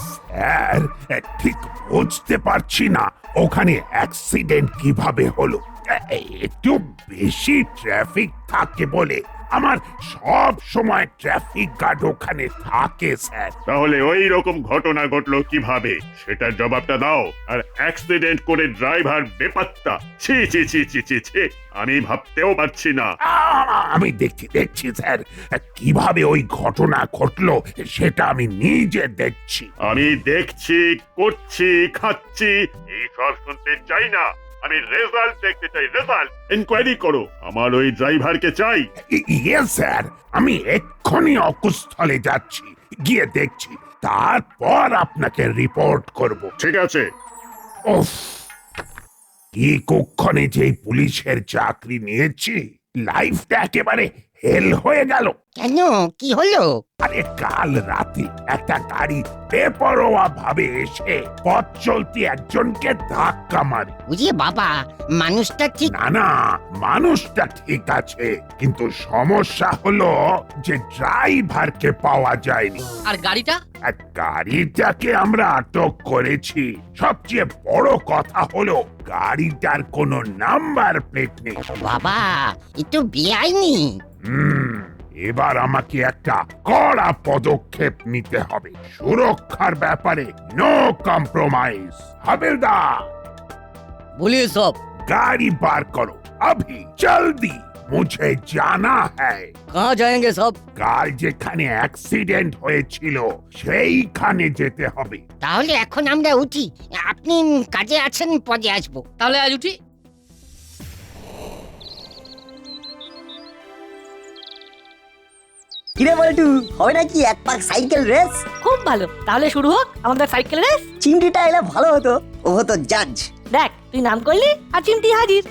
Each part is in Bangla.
স্যার, ঠিক বুঝতে পারছি না ওখানে অ্যাক্সিডেন্ট কিভাবে হলো। একটু বেশি ট্রাফিক থাকে বলে আমার সব সময় ট্রাফিক গার্ড ওখানে থাকে স্যার। তাহলে ওই রকম ঘটনা ঘটলো কিভাবে সেটার জবাবটা দাও। আর অ্যাক্সিডেন্ট করে ড্রাইভার বেপাত্তা, ছি ছি ছি ছি ছি ছি, আমি ভাবতেও পারছি না। আমি দেখছি স্যার, কিভাবে ওই ঘটনা ঘটলো সেটা আমি নিজে দেখছি। আমি দেখছি, করছি, খাচ্ছি, এইসব শুনতে চাই না। আমি রেজাল্ট দেখতে চাই, রেজাল্ট। ইনকোয়ারি করো, আমার ওই ড্রাইভারকে চাই। ইয়েস স্যার, আমি এক্ষুনি অকুস্থলে যাচ্ছি, গিয়ে দেখছি, তারপর আপনাকে রিপোর্ট করব। ঠিক আছে। উফ, কি কুক্ষণে যে পুলিশের চাকরি নিয়েছি, লাইফটা একেবারে হেল হয়ে গেল। কেন, কি হলো? আরে কাল রাতে একটা গাড়ি বেপরোয়া ভাবে এসে পথ চলতি একজনকে ধাক্কা মারে। বুঝিয়ে বাবা, মানুষটা ঠিক। না না, মানুষটা ঠিক আছে, কিন্তু সমস্যা হলো যে ড্রাইভারকে পাওয়া যায়নি। আর গাড়িটা? আর গাড়িটাকে আমরা আটক করেছি। সবচেয়ে বড় কথা হলো গাড়িটার কোনো নাম্বার প্লেট নেই। বাবা, এ তো বেআইনি। এবার আমাকে একটা কড়া পদক্ষেপ নিতে হবে। সুরক্ষার ব্যাপারে নো কম্প্রোমাইজ। হাবিলদার, बोलिए सब। गाड़ी पार करो अभी, जल्दी। मुझे जाना है। कहाँ जाएंगे सब? কাল যেখানে অ্যাক্সিডেন্ট হয়েছিল সেইখানে যেতে হবে। তাহলে এখন আমরা উঠি। আপনি কাজে আছেন, পরে আসবো। তাহলে আজ উঠি। কিরে বলটু, হবে নাকি এক পাক সাইকেল রেস? খুব ভালো, তাহলে শুরু হোক আমাদের সাইকেল রেস। চিমটিটা এলে ভালো হতো, ও হতো জাজ। দেখ, তুই নাম করলি আর চিমটি হাজির।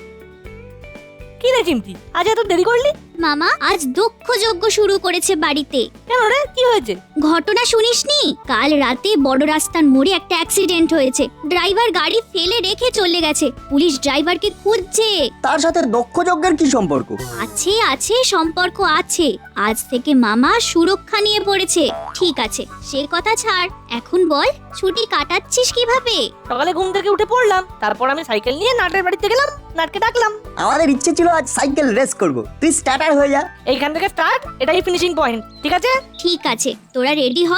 কি রে চিমটি, আজ এত দেরি করলি? মামা আজ দক্ষ যজ্ঞ শুরু করেছে বাড়িতে। কেন রে, কি হয়েছে? ঘটনা শুনিসনি? কাল রাতে বড় রাস্তার মোড়ে একটা অ্যাক্সিডেন্ট হয়েছে। ড্রাইভার গাড়ি ফেলে রেখে চলে গেছে। পুলিশ ড্রাইভারকে খুঁজছে। তার সাথে দক্ষ যজ্ঞের কি সম্পর্ক? আছে আছে, সম্পর্ক আছে। আজ থেকে মামা সুরক্ষা নিয়ে পড়েছে। ঠিক আছে, সে কথা ছাড়, এখন বল ছুটি কাটাচ্ছিস কিভাবে? সকালে ঘুম থেকে উঠে পড়লাম, তারপর আমি সাইকেল নিয়ে নাটের বাড়িতে গেলাম, নাটকে ডাকলাম। আমাদের ইচ্ছে ছিল আজ সাইকেল রেস করব, তুই স্টার্টার হয়ে যা। এইখান থেকে স্টার্ট, এটাই ফিনিশিং পয়েন্ট, ঠিক আছে? ঠিক আছে, তোরা রেডি হ।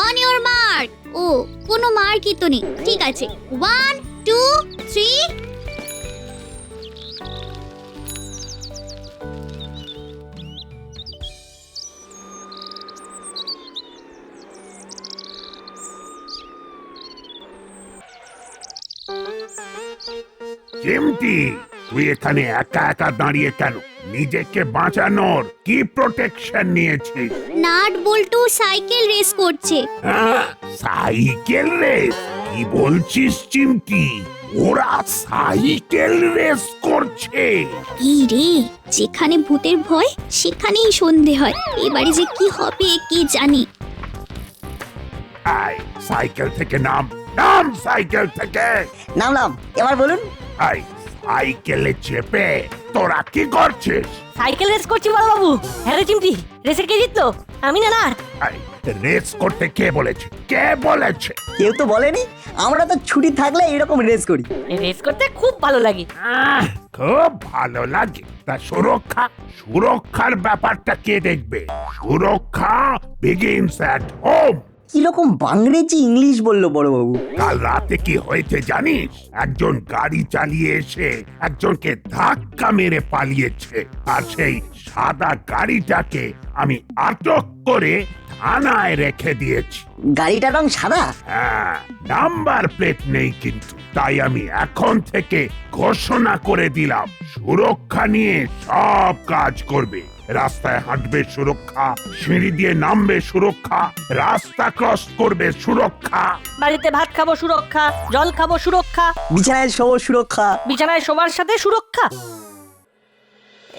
On your mark. ও, কোনো মার্কই তো নেই। ঠিক আছে, 1 2 3। চিমটি, তুই এখানে একা একা দাঁড়িয়ে কেন? নিজেকে বাঁচানোর কি প্রোটেকশন নিয়েছিস? নাট বল্টু সাইকেল রেস করছে। হ্যাঁ, সাইকেল রেস? কি বলছিস চিমটি? ওরা সাইকেল রেস করছে? কি রে, যেখানে ভূতের ভয় সেখানেই সন্ধে হয়। এবারে যে কি হবে কে জানে। আয়, সাইকেল থেকে নাম, নাম সাইকেল থেকে। নামলাম, এবার বলুন। আয়, সাইকেলে চেপে তোরা কি করছিস? সাইকেল রেস করছি বড় বাবু। হ্যাঁ রে চিমটি, রেসে কে জিতলো? আমি না? না, আয়, রেস করতে কে বলেছে? কে বলেছে? কেউ তো বলেনি। আমরা তো ছুটি থাকলে এরকম রেস করি। রেস করতে খুব ভালো লাগে। খুব ভালো লাগে। তা সুরক্ষা, সুরক্ষার ব্যাপারটা কে দেখবে? সুরক্ষা বিগিনস অ্যাট হোম। কিরকম বাংরেজি ইংলিশ বললো বড়বাবু। কাল রাতে কি হয়েছে জানিস? একজন গাড়ি চালিয়ে এসে একজনকে ধাক্কা মেরে পালিয়েছে, আর সেই সাদা গাড়িটাকে আমি আটক করে থানায় রেখে দিয়েছি। গাড়িটার রং সাদা? হ্যাঁ, নাম্বার প্লেট নেই কিন্তু। তাই আমি এখন থেকে ঘোষণা করে দিলাম, সুরক্ষা নিয়ে সব কাজ করবে। রাস্তায় হাঁটবে সুরক্ষা, সিঁড়ি দিয়ে নামবে সুরক্ষা, রাস্তা ক্রস করবে সুরক্ষা, বাড়িতে ভাত খাবো সুরক্ষা, জল খাবো সুরক্ষা, বিছানায় শোবো সুরক্ষা। বিছানায় শোবার সাথে সুরক্ষা।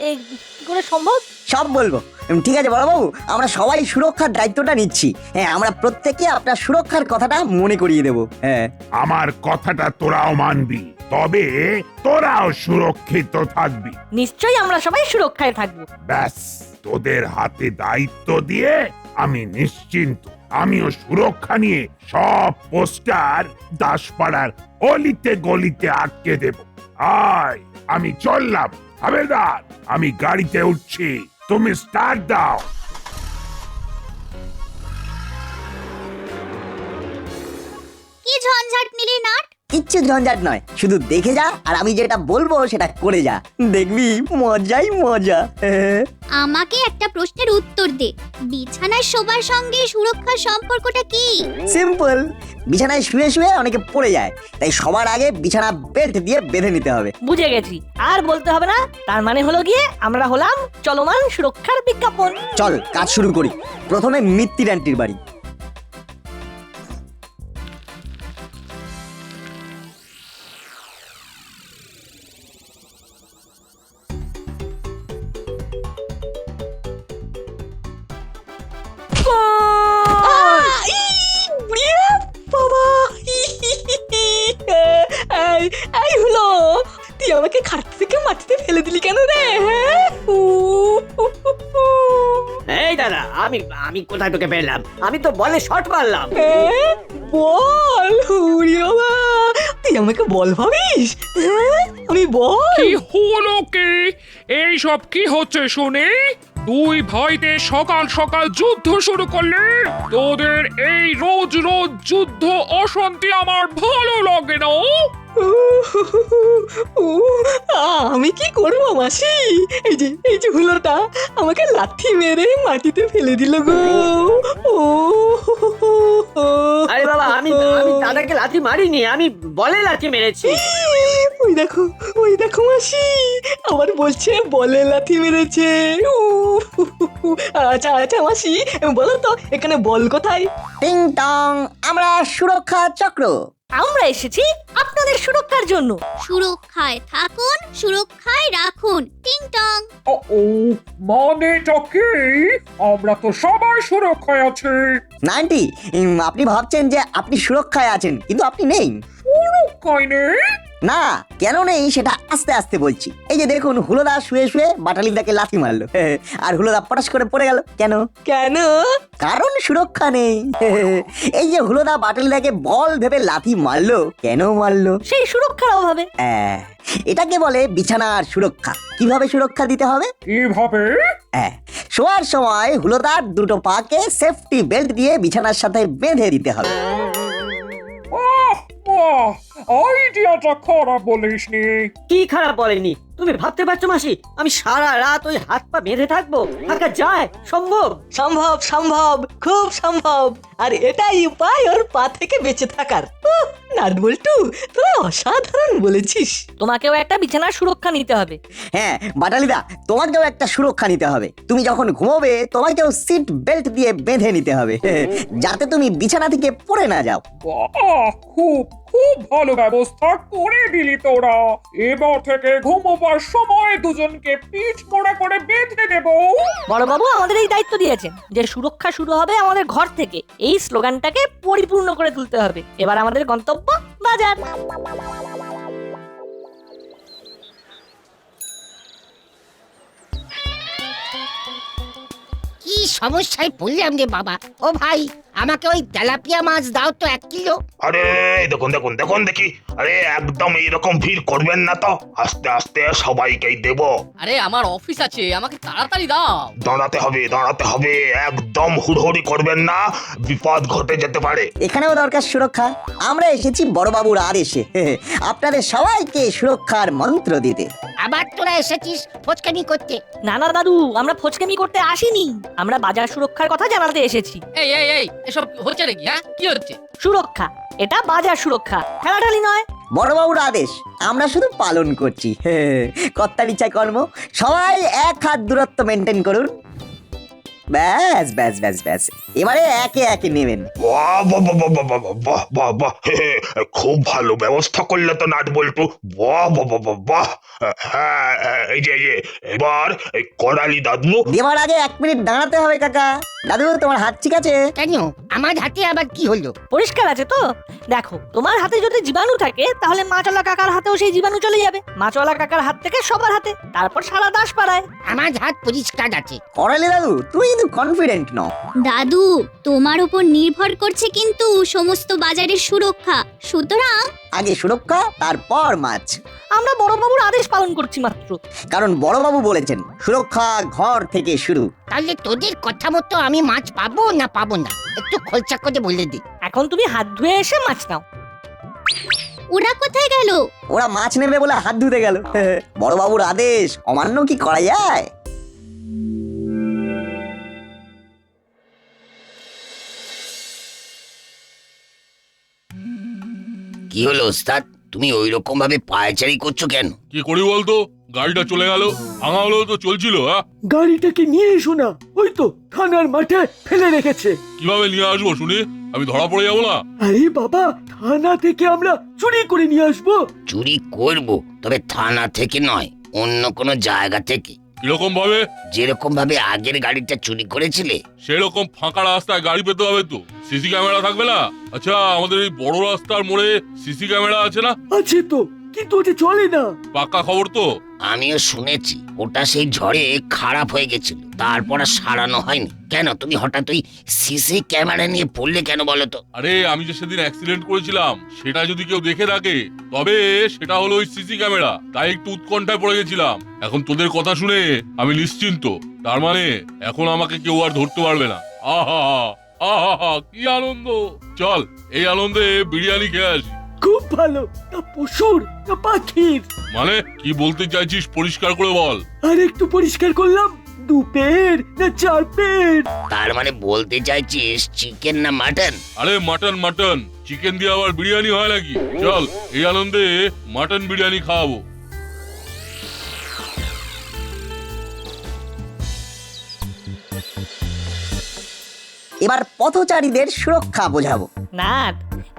কি করে সম্ভব? সব বলবো। ঠিক আছে বড়বাবু, আমরা সবাই সুরক্ষার দায়িত্বটা নিচ্ছি। হ্যাঁ, আমরা প্রত্যেকে আপনার সুরক্ষার কথাটা মনে করিয়ে দেবো। হ্যাঁ, আমার কথাটা তোরাও মানবি, তবে তোরাও সুরক্ষিত থাকবি। নিশ্চয়ই আমরা সবাই সুরক্ষায় থাকবো। ব্যাস, তোদের হাতে দায়িত্ব দিয়ে আমি নিশ্চিন্ত। আমিও সুরক্ষা নিয়ে সব পোস্টার দাসপাড়ার অলিতে গলিতে আটকে দেব। আয়, আমি চললাম। হাবেদার, আমি গাড়িতে উঠছি, তুমি স্টার্ট দাও। কি ঝঞ্ঝাট নিলি নাট? কিচ্ছু ঝঞ্ঝাট নয়, শুধু দেখে যা, আর আমি যেটা বলবো সেটা করে যা, দেখবি মজাই মজা। হ্যাঁ। আমাকে একটা প্রশ্নের উত্তর দে। বিছানায় শোবার সঙ্গে সুরক্ষার সম্পর্কটা কি? সিম্পল। বিছানায় শুয়ে শুয়ে অনেকে পড়ে যায়, তাই সবার আগে বিছানা বেল্ট দিয়ে বেঁধে নিতে হবে। বুঝে গেছি, আর বলতে হবে না। তার মানে হলো গিয়ে আমরা হলাম চলমান সুরক্ষার বিজ্ঞাপন। চল কাজ শুরু করি। প্রথমে মিত্তির আন্টির বাড়ি। বাবা, এই হলো, তুই আমাকে খাট থেকে মাটিতে ফেলে দিলি কেন রে? এই দাদা, আমি কোথায় তোকে পেলাম? আমি তো বলে শট মারলাম। বল, বাবা, তুই আমাকে বল ভাবিস? আমি বল। কি হলো কি? এই সব কি হচ্ছে শুনি? দুই ভাইতে সকাল সকাল যুদ্ধ শুরু করলে? তোদের এই রোজ রোজ যুদ্ধ অশান্তি আমার ভালো লাগে না। আমি কি করবো মাসি? এই যে হুলোটা আমাকে লাথি মেরে মাটিতে ফেলে দিল গো। আরে বাবা, আমি দাদাকে লাথি মারিনি, আমি বলে লাথি মেরেছি। ওই দেখো মাসি, আবার বলছে বলে লাথি মেরেছে। আচ্ছা মাসি, বলো তো এখানে বল কোথায়? টিং টং, আমরা সুরক্ষা চক্র। আমরা এসেছি আপনাদের সুরক্ষার জন্য। সুরক্ষায় থাকুন, সুরক্ষায় রাখুন। টিং টং। ও মানেটা কি? আমরা তো সবাই সুরক্ষায় আছি। নাইনটি, আপনি ভাবছেন যে আপনি সুরক্ষায় আছেন, কিন্তু আপনি নেই। সুরক্ষায় নেই? না, কেন নেই সেটা আস্তে আস্তে বলছি। এই যে দেখুন, হুলোদা শুয়ে শুয়ে বাটালিদাকে লাথি মারলো, আর হুলোদা পটাশ করে পড়ে গেল। কেন? কারণ সুরক্ষা নেই। এই যে হুলোদা বাটালিদাকে বল ভেবে লাথি মারলো, কেন মারলো? সেই সুরক্ষার অভাবে। এটাকে বলে বিছানার সুরক্ষা। কিভাবে সুরক্ষা দিতে হবে? কিভাবে? শোয়ার সময় হুলোদার দুটো পাকে সেফটি বেল্ট দিয়ে বিছানার সাথে বেঁধে দিতে হবে। আইডিয়াটা খারাপ বলিসনি। কি খারাপ বলেনি? তুমি ভাবতে পারছো মাসি, আমি সারা রাত ওই হাত পা বেঁধে থাকবো? থাকা যায়? সম্ভব? সম্ভব, খুব সম্ভব। আর এটাই উপায় ওর পা থেকে বেঁচে থাকার। নাট বল্টু, তুই অসাধারণ বলেছিস। তোমাকেও একটা বিছানার সুরক্ষা নিতে হবে। হ্যাঁ বাটালিদা, তোমাকেও একটা সুরক্ষা নিতে হবে। তুমি যখন ঘুমোবে তোমাকেও সিট বেল্ট দিয়ে বেঁধে নিতে হবে, যাতে তুমি বিছানা থেকে পড়ে না যাও। বাহ, খুব খুব ভালো ব্যবস্থা করে দিলি তোরা। এবার থেকে ঘুমোবার সময় দুজনকে পিঠ মোড়া করে বেঁধে দেব। বড়বাবু আমাদের এই দায়িত্ব দিয়েছেন যে সুরক্ষা শুরু হবে আমাদের ঘর থেকে। এই স্লোগানটাকে পরিপূর্ণ করে তুলতে হবে। এবার আমাদের গন্তব্য বাজার। কি সমস্যায় পড়লাম রে বাবা। ও ভাই, আমাকে ওই তেলাপিয়া মাছ দাও তো 1 কিলো। আরে দেখুন দেখি, আরে একদম এইরকম ভিড় করবেন না তো, আস্তে আস্তে সবাইকেই দেব। আরে আমার অফিস আছে, আমাকে তাড়াতাড়ি দাও। দাঁড়াতে হবে, একদম হুড়হুড়ি করবেন না, বিপদ ঘটে যেতে পারে। এখানেও দরকার সুরক্ষা। আমরা এসেছি বড়বাবুর আদেশে, আপনাদের সবাইকে সুরক্ষার মন্ত্র দিতে। আবার তোরা এসেছিস ফচকানি করতে? না দাদু, আমরা ফচকামি করতে আসিনি। আমরা বাজার সুরক্ষার কথা জানাতে এসেছি। এই এসব হচ্ছে নাকি? হ্যাঁ, কি হচ্ছে? সুরক্ষা, এটা বাজার সুরক্ষা, ঠেলাঠালি নয়। বড়বাবুর আদেশ আমরা শুধু পালন করছি। কর্তার ইচ্ছায় কর্ম। সবাই 1 হাত দূরত্ব মেনটেন করুন। ব্যাস ব্যাস ব্যাস ব্যাস, এবারে একে একে নেবেন। বাহ বাহ বাহ বাহ বাহ বাহ বাহ বাহ বাহ, হে, হে, খুব ভালো ব্যবস্থা করলে তো নাট বল্টু। বাহ বাহ বাহ বাহ বাহ। হ্যাঁ, এই যে এবার এই করালি দাদু। দেওয়ার আগে 1 মিনিট দাঁড়াতে হবে কাকা। দাদু তোমার হাত ঠিক আছে? কেন আমার হাতে আবার কি হলো? পরিষ্কার আছে তো? দেখো, তোমার হাতে যদি জীবাণু থাকে তাহলে মাছওয়ালা কাকার হাতেও সেই জীবাণু চলে যাবে। মাছওয়ালা কাকার হাত থেকে সবার হাতে, তারপর সারা দাস পাড়ায়। আমার হাত পরিষ্কার আছে। করালি দাদু তুমি কিন্তু কনফিডেন্ট নও। দাদু তোমার উপর নির্ভর করছে কিন্তু সমস্ত বাজারের সুরক্ষা, সুতরাং আগে সুরক্ষা, তারপর মাছ। আমরা বড়বাবুর আদেশ পালন করছি মাত্র। কারণ বড়বাবু বলেছেন সুরক্ষা ঘর থেকে শুরু। তাহলে তোদের কথা মতো আমি মাছ পাবো না পাবো না একটু খোলসা করে বলে দি। এখন তুমি হাত ধুয়ে এসে মাছ নাও। ওরা কোথায় গেল? ওরা মাছ নেবে বলে হাত ধুতে গেল। বড়বাবুর আদেশ অমান্য কি করা যায়? কি হলো ওস্তাদ, তুমি ওই রকম ভাবে পায়চারি করছো কেন? কি করি বলতো, গাড়িটা চলে গেল, ভাঙা হলেও তো চলছিল। হ্যাঁ, গাড়িটাকে নিয়ে এসো না, ওই তো থানার মাঠে ফেলে রেখেছে। কিভাবে নিয়ে আসবো শুনি? আমি ধরা পড়ে যাবো না? আরে বাবা, থানা থেকে আমরা চুরি করে নিয়ে আসবো। চুরি করব, তবে থানা থেকে নয়, অন্য কোনো জায়গা থেকে। কিরকম ভাবে? যেরকম ভাবে আগের গাড়িটা চুরি করেছিলে। সেরকম ফাঁকা রাস্তায় গাড়ি পেতে হবে তো, সিসি ক্যামেরা থাকবে না? আচ্ছা, আমাদের এই বড় রাস্তার মোড়ে সিসি ক্যামেরা আছে না? আছে তো, কিন্তু ওটা চলে না। পাক্কা খবর তো? আমিও শুনেছি ওটা সেই ঝড়ে খারাপ হয়ে গেছিল, তারপর আর সারানো হয়নি। কেন তুমি হঠাৎ ওই সিসি ক্যামেরা নিয়ে পড়লে কেন বলো তো? আরে আমি যে সেদিন অ্যাক্সিডেন্ট করেছিলাম, সেটা যদি কেউ দেখে থাকে তবে সেটা হলো ওই সিসি ক্যামেরা, তাই একটু উৎকণ্ঠায় পড়ে গেছিলাম। এখন তোদের কথা শুনে আমি নিশ্চিন্ত, তার মানে এখন আমাকে কেউ আর ধরতে পারবে না। আহা আহা, কি আনন্দ! চল, এই আনন্দে বিরিয়ানি খেয়ে আসি। খুব ভালো। তা পশুর না পাখির? মানে কি বলতে চাইছিস পরিষ্কার করে বল। আর একটু পরিষ্কার করলাম, 2 পের না 4 পের? তার মানে বলতে চাইছিস চিকেন না মাটন? আরে মাটন মাটন, চিকেন দিয়ে আবার বিরিয়ানি হয় নাকি? চল, এই আনন্দে মাটন বিরিয়ানি খাওয়াবো। এবার পথচারীদের সুরক্ষা বোঝাবো। না,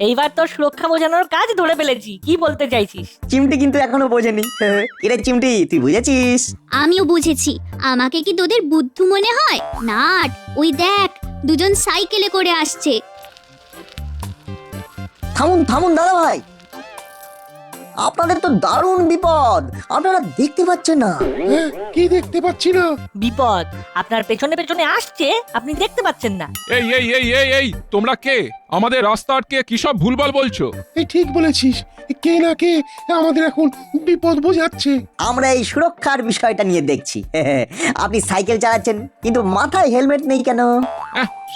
এইবার তো সুরক্ষা বোঝানোর কাজ ধরে ফেলেছি। কি বলতে চাইছিস? চিমটি কিন্তু এখনো বোঝেনি। এরে চিমটি, তুই বুঝেছিস? আমিও বুঝেছি। আমাকে কি তোদের বুদ্ধু মনে হয়? নাট, ওই দেখ দুজন সাইকেলে করে আসছে। থামুন থামুন দাদা ভাই, আপনাদের তো দারুণ বিপদ, আপনারা দেখতে পাচ্ছেন না। কি দেখতে পাচ্ছি না? বিপদ আপনার পেছনে পেছনে আসছে, আপনি দেখতে পাচ্ছেন না। এই এই এই এই এই তোমরা কে? আমাদের রাস্তা আটকে কি সব ভুলভাল বলছো? এই ঠিক বলেছিস, কে না কে আমাদের এখন বিপদ বোঝাচ্ছে। আমরা এই সুরক্ষার বিষয়টা নিয়ে দেখছি। আপনি সাইকেল চালাচ্ছেন কিন্তু মাথায় হেলমেট নেই কেন?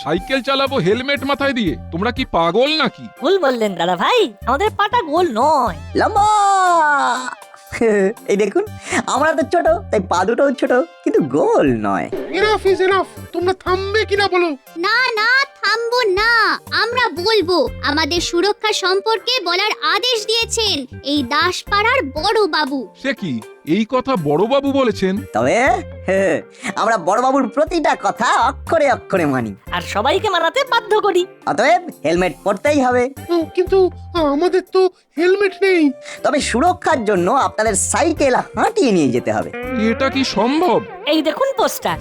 সাইকেল চালাবো হেলমেট মাথায় দিয়ে? তোমরা কি পাগল নাকি? ভুল বললেন দাদা ভাই, আমাদের পাটা গোল নয়, লম্বা। এই দেখুন, আমরা তো ছোট, তাই পা দুটোও ছোট, কিন্তু গোল নয়। এনাফ ইজ এনাফ, তোমরা থামবে কিনা বলো? না না, থামবো না, আমরা বলবো। আমাদের সুরক্ষা সম্পর্কে বলার আদেশ দিয়েছেন এই দাসপাড়ার বড় বাবু। সে কি, এই কথা বড়বাবু বলেছেন? তবে আমরা বড়বাবুর প্রতিটা কথা অক্ষরে অক্ষরে মানি, আর সবাইকে মানাতে বাধ্য করি। অতএব হেলমেট পরতেই হবে। কিন্তু আমাদের তো হেলমেট নেই। তবে সুরক্ষার জন্য আপনাদের সাইকেল হাঁটিয়ে নিয়ে যেতে হবে। এটা কি সম্ভব? এই দেখুন পোস্টার।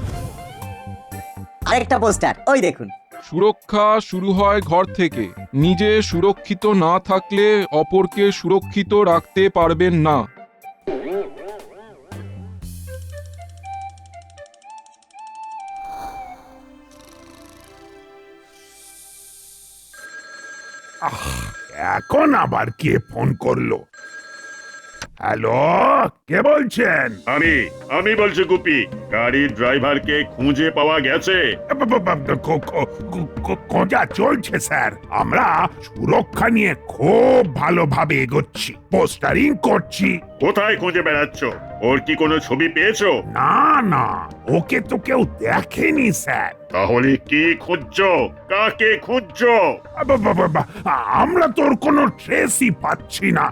আরেকটা পোস্টার, ওই দেখুন। সুরক্ষা শুরু হয় ঘর থেকে। নিজে সুরক্ষিত না থাকলে অপরকে সুরক্ষিত রাখতে পারবেন না। এখন আবার কে ফোন করলো? হ্যালো, কে বলছেন? আমি বলছি গুপি, গাড়ির ড্রাইভারকে খুঁজে পাওয়া গেছে? খোঁজা চলছে স্যার। আমরা সুরক্ষা নিয়ে খুব ভালোভাবে এগোচ্ছি, পোস্টারিং করছি। কোথায় খুঁজে বেড়াচ্ছ? ওর কি কোনো ছবি পেয়েছো? না না, ওকে তো কেউ দেখেনি স্যার। তাহলে কি খুঁজছো? কাকে খুঁজছো? আমরা তোর কোনো ট্রেসই পাচ্ছি না,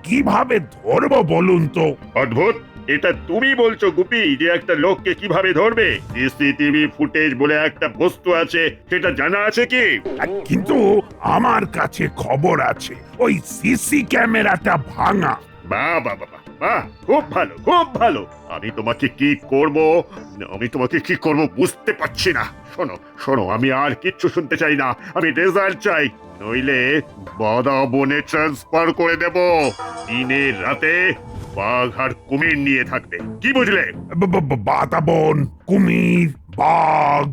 কিভাবে ধরবো বলুন তো? অদ্ভুত, এটা তুমি বলছো গুপি যে একটা লোককে কিভাবে ধরবে? সিসিটিভি ফুটেজ বলে একটা বস্তু আছে, সেটা জানা আছে কি? কিন্তু আমার কাছে খবর আছে ওই সিসি ক্যামেরাটা ভাঙা। বাহ বাহ বাহ বাহ, বাহ, খুব ভালো খুব ভালো। আমি তোমাকে কি করব বুঝতে পারছি না। শোনো শোনো, আমি আর কিচ্ছু শুনতে চাই না, আমি রেজাল্ট চাই, নইলে বাদা বনে ট্রান্সফার করে দেব। দিনের রাতে বাঘ আর কুমির নিয়ে থাকবে, কি বুঝলে? বাতাবন, কুমির, বাঘ,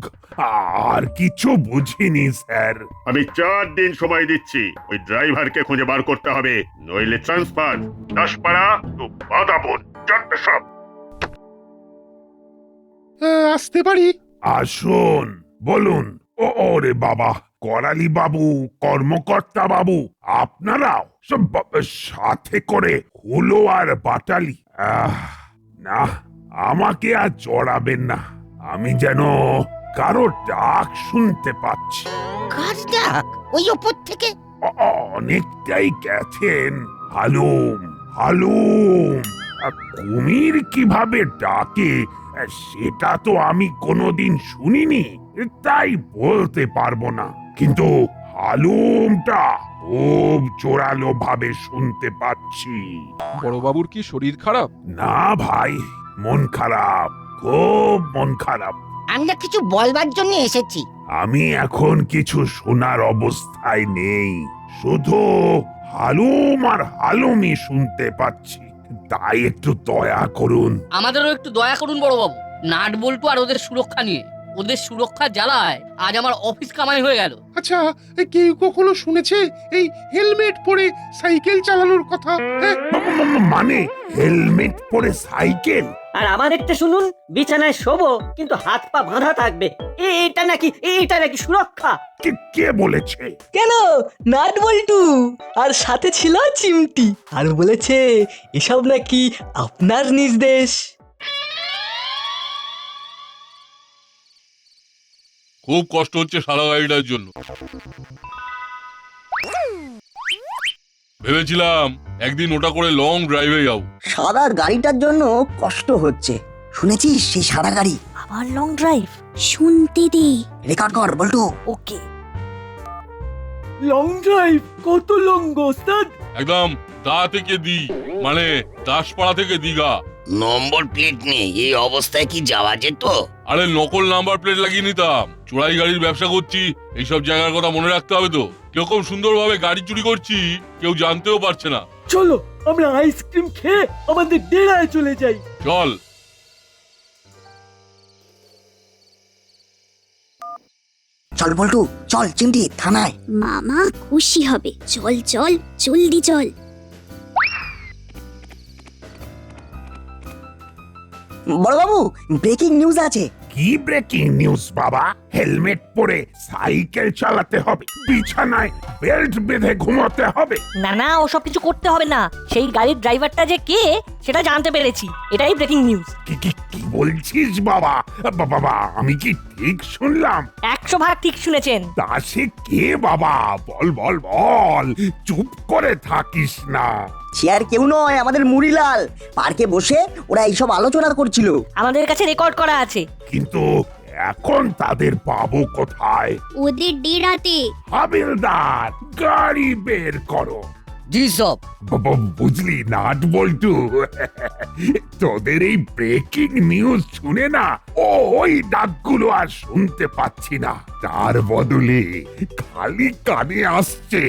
আর কিছু বুঝিনি স্যার। আমি 4 দিন সময় দিচ্ছি, ওই ড্রাইভারকে খুঁজে বার করতে হবে, নইলে ট্রান্সফার। দাসপাড়া তো বাদাবন, চারটে সব। আসতে পারি? আসুন, বলুন। ওরে বাবা, করালি বাবু, কর্মকর্তা বাবু, আপনারাও সব সাথে করে হুলো আর বাটালি। না, আমাকে আর জড়াবেন না, আমি যেন কারো ডাক শুনতে পাচ্ছি। কার ডাক? ওই ওপর থেকে? অনেকটাই গেছেন। হালুম হালুম। কুমির কিভাবে ডাকে সেটা তো আমি কোনোদিন শুনিনি, তাই বলতে পারবো না, কিন্তু হালুমটা খুব জোরালো ভাবে শুনতে পাচ্ছি। বড়বাবুর কি শরীর খারাপ? না ভাই, মন খারাপ, খুব মন খারাপ। আমরা কিছু বলবার জন্য এসেছি। আমি এখন কিছু শোনার অবস্থায় নেই, শুধু হালুম আর হালুমই শুনতে পাচ্ছি, তাই একটু দয়া করুন। আমাদেরও একটু দয়া করুন বড়বাবু। নাট বল্টু আর ওদের সুরক্ষা নিয়ে, ওদের সুরক্ষা জ্বালায় আজ আমার অফিস কামাই হয়ে গেল। আচ্ছা, কেউ কখনো শুনেছে এই হেলমেট পরে সাইকেল চালানোর কথা? মানে হেলমেট পরে সাইকেল? আর আমার একটা শুনুন, বিছানায় শোবো কিন্তু হাত পা বাঁধা থাকবে, এটা নাকি সুরক্ষা? কে বলেছে? কেন, নাট বল্টু আর সাথে ছিল চিমটি, আর বলেছে এসব নাকি আপনার নির্দেশ। খুব কষ্ট হচ্ছে সারা গাড়িটার জন্য। ভেবেছিলাম একদিন ওটা করে লং ড্রাইভে যাও। সাদা গাড়িটার জন্য কষ্ট হচ্ছে, শুনেছিস সেই সাদা গাড়ি? আবার লং ড্রাইভ? শুনতে দে। রেকর্ড কর বল্টু। ওকে। Long drive? কত লং গো ওস্তাদ? একদম দা থেকে দি, মানে দাসপাড়া থেকে দীঘা। নম্বর প্লেট নেই, এই অবস্থায় কি যাওয়া যেত? আরে নকল নাম্বার প্লেট লাগিয়ে নিতাম। চোরাই গাড়ির ব্যবসা করছি, এইসব জায়গার কথা মনে রাখতে হবে তো। কিরকম সুন্দরভাবে গাড়ি চুরি করছি কেউ জানতেও পারছে না। চলো আমরা আইসক্রিম খেয়ে আমাদের ডেরায় চলে যাই। চল। চল বল্টু, চল চিমটি থানায়। মামা খুশি হবে। চল চল, জলদি চল। বড়বাবু, ব্রেকিং নিউজ আছে। কি ব্রেকিং নিউজ বাবা? হেলমেট পরে সাইকেল চালাতে হবে, বিছানায় বেল্ট বেঁধে ঘুমাতে হবে? না না, ওসব কিছু করতে হবে না, সেই গাড়ির ড্রাইভারটা যে কে সেটা জানতে পেরেছি, এটাই ব্রেকিং নিউজ। কি বলছিস বাবা? বাবা, আমি কি ঠিক শুনলাম? 100% ঠিক শুনেছেন। তা সে কে বাবা? বল বল বল, চুপ করে থাকিস না। সে আর কেউ নয়, আমাদের মুড়িলাল। পার্কে বসে ওরা এইসব আলোচনা করছিল, আমাদের কাছে রেকর্ড করা আছে। কিন্তু এখন তাদের পাবো কোথায়? ওদের ডেরাতে। হাবিলদার, গাড়ি বের করো। জি সব। বুঝলি নাট বল্টু, তোদের এই ব্রেকিং নিউজ শুনে না ওই ডাকগুলো আর শুনতে পাচ্ছি না, তার বদলে খালি কানে আসছে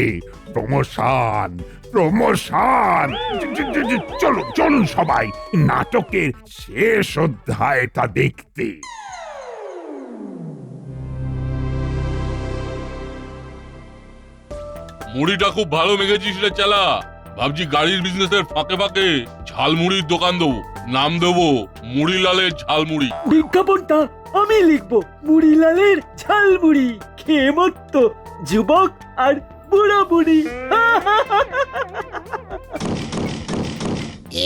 প্রমোশন প্রমোশন। চলুন সবাই নাটকের শেষ অধ্যায়টা দেখতে। মুড়িটা খুব ভালো মেখেছিস রে চালা। ভাবছি গাড়ির বিজনেসের ফাঁকে ফাঁকে ঝালমুড়ির দোকান দেবো, নাম দেবো মুড়িলালের ঝালমুড়ি। বিজ্ঞাপনটা আমি লিখবো, মুড়িলালের ঝালমুড়ি, খেয়ে মত্ত যুবক আর বুড়া বুড়ি।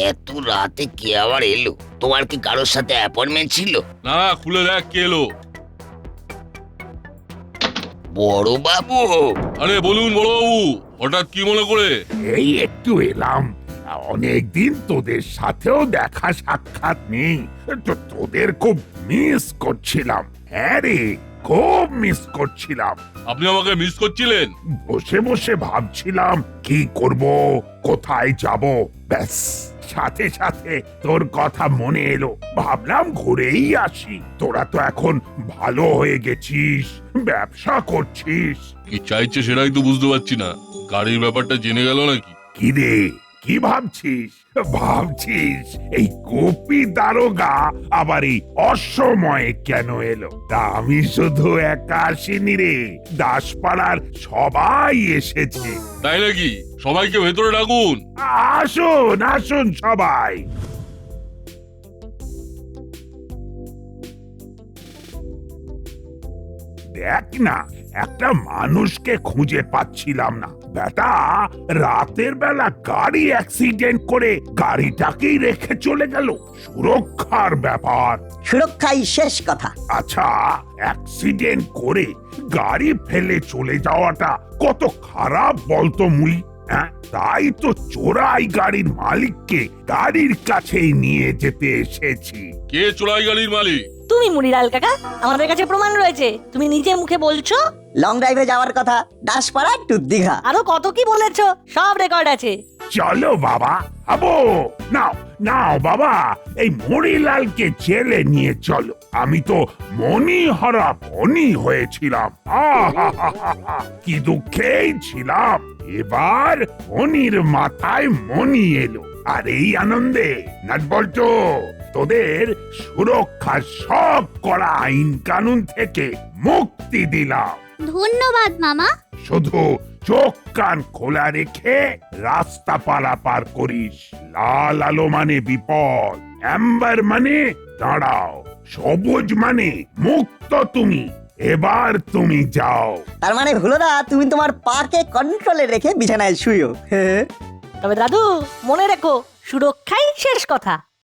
এত রাতে কে আবার এলো? তোমার কি কারোর সাথে অ্যাপয়েন্টমেন্ট ছিল? না, খুলে দেখ কে এলো। বড় বাবু। আরে বলুন বড়বাবু, হঠাৎ কি মনে করে? এই একটু এলাম, অনেকদিন তোদের সাথেও দেখা সাক্ষাৎ নেই, তো তোদের খুব মিস করছিলাম। হ্যাঁ রে, খুব মিস করছিলাম। আপনি আমাকে মিস করছিলেন? বসে বসে ভাবছিলাম কি করব, কোথায় যাব, ব্যাস সাথে সাথে তোর কথা মনে এলো, ভাবলাম ঘুরেই আসি। তোরা তো এখন ভালো হয়ে গেছিস, ব্যবসা করছিস। কি চাইছে সেটাই তো বুঝতে পারছি না। গাড়ির ব্যাপারটা জেনে গেল নাকি? কি রে, কি ভাবছিস? ভাবছিস এই গোপী দারোগা আবার এই অসময়ে কেন এলো? তা আমি শুধু একা আসিনি রে, দাসপাড়ার সবাই এসেছে। তাই নাকি? সবাইকে ভেতরে ডাকুন। আসুন আসুন সবাই। দেখ না, একটা মানুষকে খুঁজে পাচ্ছিলাম না। বেটা রাতের বেলা গাড়ি অ্যাক্সিডেন্ট করে গাড়িটাকেই রেখে চলে গেল। সুরক্ষার ব্যাপার। সুরক্ষাই শেষ কথা। আচ্ছা, অ্যাক্সিডেন্ট করে গাড়ি ফেলে চলে যাওয়াটা কত খারাপ বলতো মুই? হ্যাঁ, তাই তো চোরাই গাড়ির মালিককে গাড়ির কাছেই নিয়ে যেতে এসেছি। কে চোরাই গাড়ির মালিক? তুমি মুড়িলাল কাকা, আমাদের কাছে প্রমাণ রয়েছে, তুমি নিজে মুখে বলছো। লং ড্রাইভে যাওয়ার কথা, দাসপাড়া টু দীঘা। আরো কত কি বলেছো, সব রেকর্ড আছে। চলো বাবা, আবো নাও নাও বাবা, এই মরিলালকে জেলে নিয়ে চলো। আমি তো মনিহারা বনি হয়েছিলাম, আহাহাহাহা, কি দুঃখেই ছিলাম। এবার মনির মাথায় মনি এলো, আর এই আনন্দে নাটবল্টু তোদের সুরক্ষা সব করা আইন কানুন থেকে মুক্তি দিলাম। ধন্যবাদ মামা। শুধু চোখ কান খোলা রেখে রাস্তা পারাপার করিস। লাল আলো মানে বিপদ, অ্যাম্বার মানে দাঁড়াও, সবুজ মানে মুক্ত তুমি। এবার তুমি যাও। তার মানে হুলোদা, তুমি তোমার পাকে কন্ট্রোলে রেখে বিছানায় শুয়ো। তবে দাদু, মনে রেখো, সুরক্ষাই শেষ কথা।